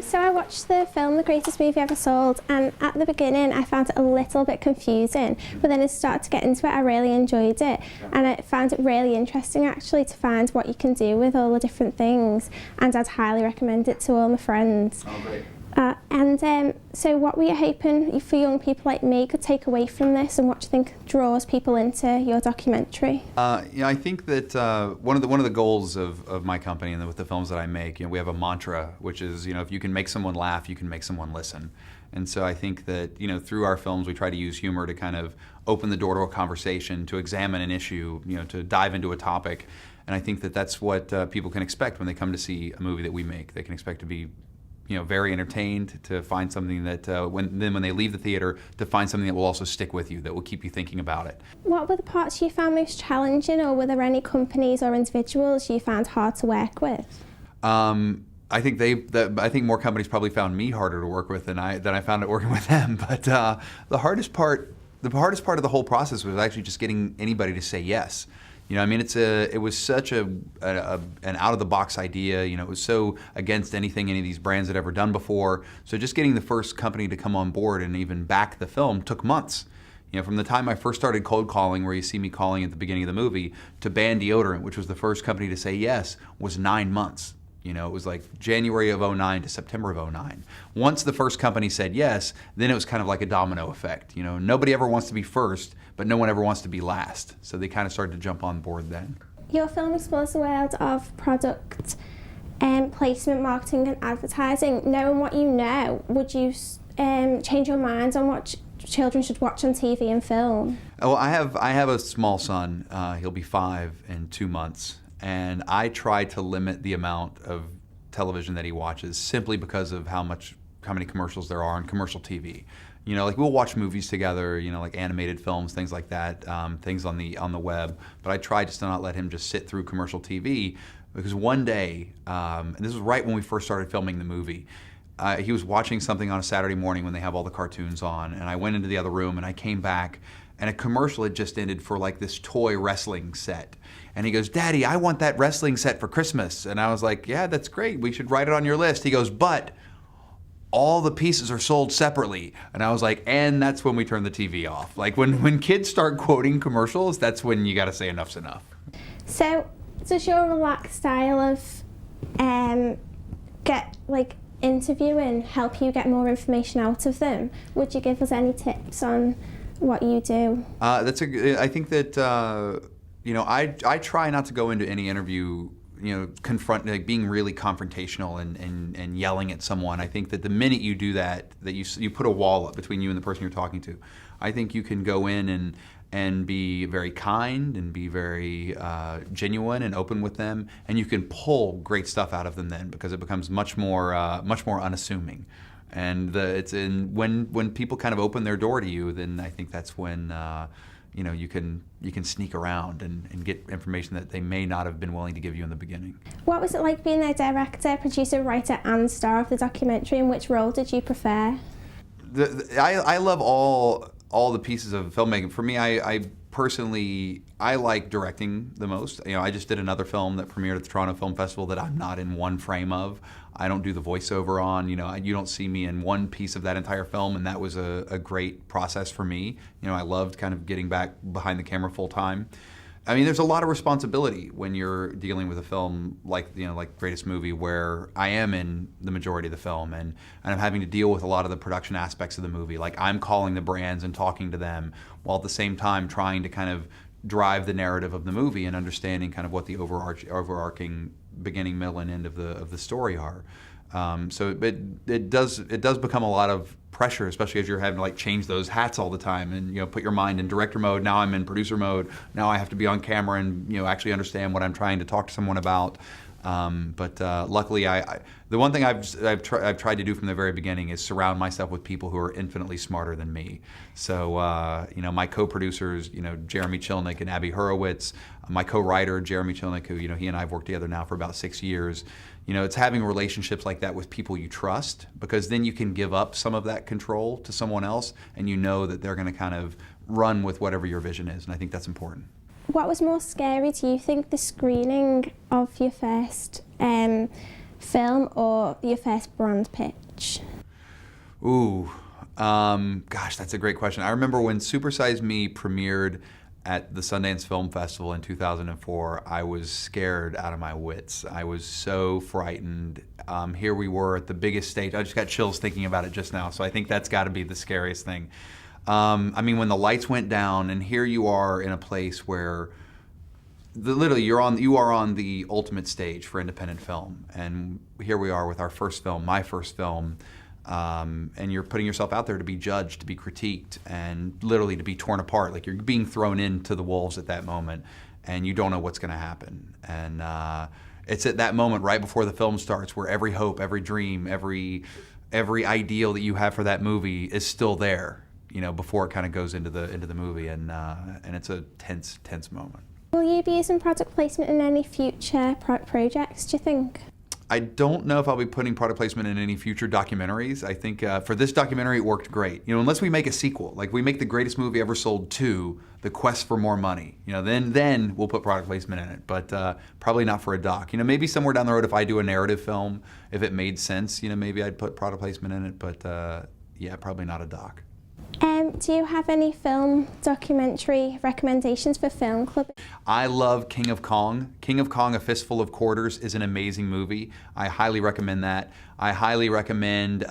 So I watched the film The Greatest Movie Ever Sold, and at the beginning I found it a little bit confusing, but then as I started to get into it I really enjoyed it, and I found it really interesting actually to find what you can do with all the different things, and I'd highly recommend it to all my friends. Oh, great. So what were you hoping for young people like me could take away from this, and what do you think draws people into your documentary? I think that one of the goals of my company and with the films that I make, we have a mantra, which is, if you can make someone laugh, you can make someone listen. And so I think that, through our films we try to use humor to kind of open the door to a conversation, to examine an issue, to dive into a topic. And I think that that's what people can expect when they come to see a movie that we make. They can expect to be very entertained, to find something that when they leave the theater, to find something that will also stick with you, that will keep you thinking about it. What were the parts you found most challenging, or were there any companies or individuals you found hard to work with? I think more companies probably found me harder to work with than I found it working with them. But the hardest part of the whole process was actually just getting anybody to say yes. It was such an out-of-the-box idea. It was so against anything any of these brands had ever done before. So just getting the first company to come on board and even back the film took months. From the time I first started cold calling, where you see me calling at the beginning of the movie, to Band Deodorant, which was the first company to say yes, was 9 months. It was like January of '09 to September of '09. Once the first company said yes, then it was kind of like a domino effect. Nobody ever wants to be first, but no one ever wants to be last. So they kind of started to jump on board then. Your film explores the world of product placement, marketing and advertising. Knowing what you know, would you change your mind on what children should watch on TV and film? Well, I have a small son. He'll be 5 in 2 months. And I try to limit the amount of television that he watches, simply because of how many commercials there are on commercial TV. Like we'll watch movies together, like animated films, things like that, things on the web. But I try just to not let him just sit through commercial TV, because one day, and this was right when we first started filming the movie, he was watching something on a Saturday morning when they have all the cartoons on, and I went into the other room and I came back, and a commercial had just ended for like this toy wrestling set. And he goes, "Daddy, I want that wrestling set for Christmas." And I was like, "Yeah, that's great. We should write it on your list." He goes, "But all the pieces are sold separately." And I was like, and that's when we turn the TV off. Like when kids start quoting commercials, that's when you got to say enough's enough. So does your relaxed style of interviewing help you get more information out of them? Would you give us any tips on what you do? I think that I try not to go into any interview being really confrontational and yelling at someone. I think that the minute you do that you put a wall up between you and the person you're talking to. I think you can go in and be very kind and be very genuine and open with them, and you can pull great stuff out of them then, because it becomes much more unassuming. And when people kind of open their door to you, then I think that's when you can sneak around and get information that they may not have been willing to give you in the beginning. What was it like being the director, producer, writer and star of the documentary, and which role did you prefer? I love all the pieces of filmmaking. For me, I personally like directing the most. I just did another film that premiered at the Toronto Film Festival that I'm not in one frame of. I don't do the voiceover on. You don't see me in one piece of that entire film, and that was a great process for me. I loved kind of getting back behind the camera full time. There's a lot of responsibility when you're dealing with a film like Greatest Movie, where I am in the majority of the film, and I'm having to deal with a lot of the production aspects of the movie. Like I'm calling the brands and talking to them, while at the same time trying to kind of drive the narrative of the movie and understanding kind of what the overarching beginning, middle, and end of the story are. So it does become a lot of pressure, especially as you're having to change those hats all the time and put your mind in director mode. Now I'm in producer mode. Now I have to be on camera and actually understand what I'm trying to talk to someone about. But luckily, the one thing I've tried to do from the very beginning is surround myself with people who are infinitely smarter than me. So my co-producers, Jeremy Chilnick and Abby Hurowitz, my co-writer Jeremy Chilnick, who he and I have worked together now for about 6 years. It's having relationships like that with people you trust, because then you can give up some of that control to someone else, and that they're going to kind of run with whatever your vision is, and I think that's important. What was more scary, do you think, the screening of your first film or your first brand pitch? Ooh, gosh, that's a great question. I remember when Super Size Me premiered at the Sundance Film Festival in 2004, I was scared out of my wits. I was so frightened. Here we were at the biggest stage. I just got chills thinking about it just now, so I think that's got to be the scariest thing. I mean, when the lights went down, and here you are in a place where literally you are on the ultimate stage for independent film, and here we are with our first film, my first film. And you're putting yourself out there to be judged, to be critiqued, and literally to be torn apart. Like, you're being thrown into the wolves at that moment, and you don't know what's going to happen. And it's at that moment right before the film starts where every hope, every dream, every ideal that you have for that movie is still there, you know, before it kind of goes into the movie. And it's a tense moment. Will you be using product placement in any future projects, do you think? I don't know if I'll be putting product placement in any future documentaries. I think for this documentary, it worked great. You know, unless we make a sequel, like we make The Greatest Movie Ever Sold 2, The Quest for More Money, you know, then we'll put product placement in it, but probably not for a doc. You know, maybe somewhere down the road if I do a narrative film, if it made sense, you know, maybe I'd put product placement in it, but yeah, probably not a doc. Do you have any film documentary recommendations for Film Club? I love King of Kong. King of Kong, A Fistful of Quarters is an amazing movie. I highly recommend that. I highly recommend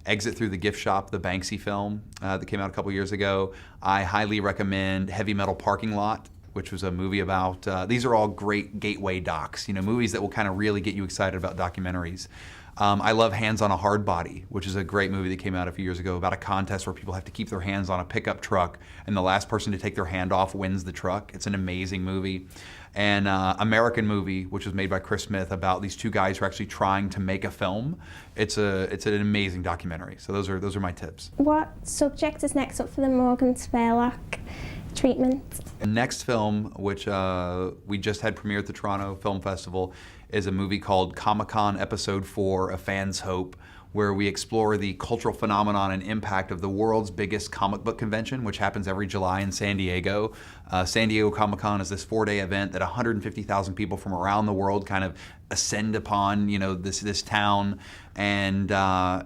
Exit Through the Gift Shop, the Banksy film that came out a couple years ago. I highly recommend Heavy Metal Parking Lot, which was a movie about, these are all great gateway docs, you know, movies that will kind of really get you excited about documentaries. I love Hands on a Hard Body, which is a great movie that came out a few years ago about a contest where people have to keep their hands on a pickup truck, and the last person to take their hand off wins the truck. It's an amazing movie. And American Movie, which was made by Chris Smith, about these two guys who are actually trying to make a film. It's an amazing documentary. So those are my tips. What subject is next up for the Morgan Spurlock treatment? The next film, which we just had premiere at the Toronto Film Festival, is a movie called Comic-Con Episode 4, A Fan's Hope, where we explore the cultural phenomenon and impact of the world's biggest comic book convention, which happens every July in San Diego. San Diego Comic-Con is this 4-day event that 150,000 people from around the world kind of ascend upon, you know, this town, and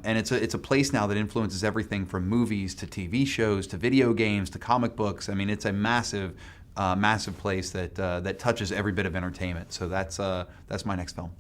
it's a place now that influences everything from movies to TV shows to video games to comic books. I mean, it's a massive place that touches every bit of entertainment. So that's my next film.